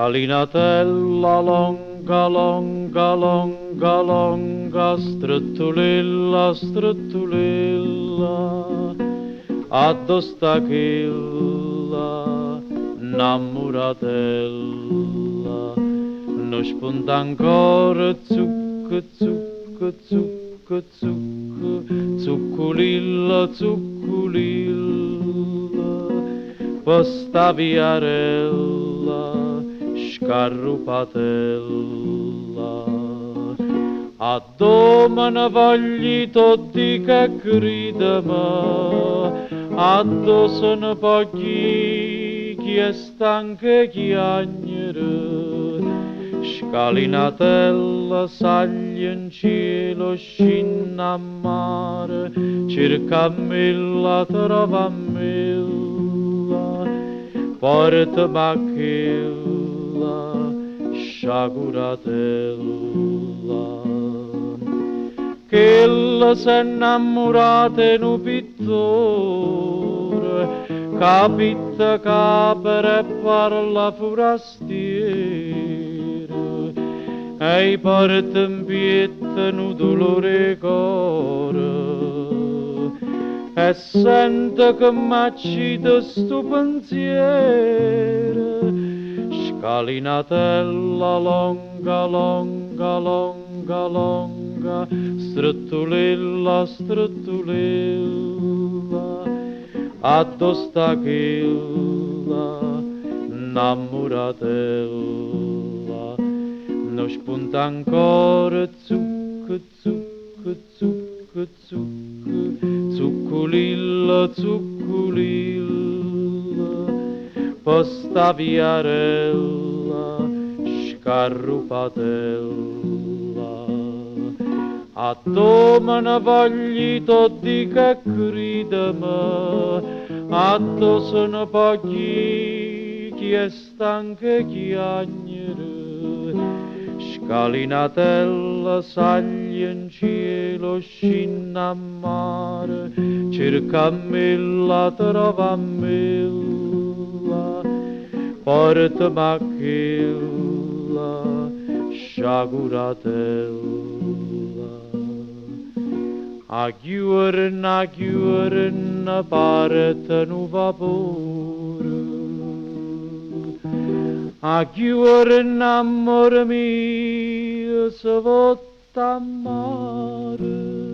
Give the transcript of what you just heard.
Scalinatella longa, longa, longa, longa, strettulilla, strettulilla, addo sta chilla, innamoratella, non spunta ancora zucco, zucco, zucco, zucco, zucculilla, zucculilla, posta viarella, scarrupatella, a domani voglio di che gridama, a sono pochi chi è stanca chiagnere, scalinatella saglia in cielo scinna a mare, cercamilla trovamilla, porta macchilla, sciaguratella, che la s'è innamorata in un pittore, capita capere e parla forastiere, e porta in pietta un dolore core, e sente che m'accide sto pensiero, scalinatella longa, longa, longa, longa, strettulilla, strettulilla, addo sta chilla, innamoratella, non spunta ancora zucco, zucco, zucco, zucco, zucculilla, zucculilla, posta viarella, scarrupatella, a domani voglio di che gridama, a sono pochi chi è stanca chiagnere, scalinatella saglia in cielo scinna a mare, cercamilla trovamilla, porta macchilla, sciaguratella, a chiuren parte nu vapore, a chiuren amore mio se votta a mare.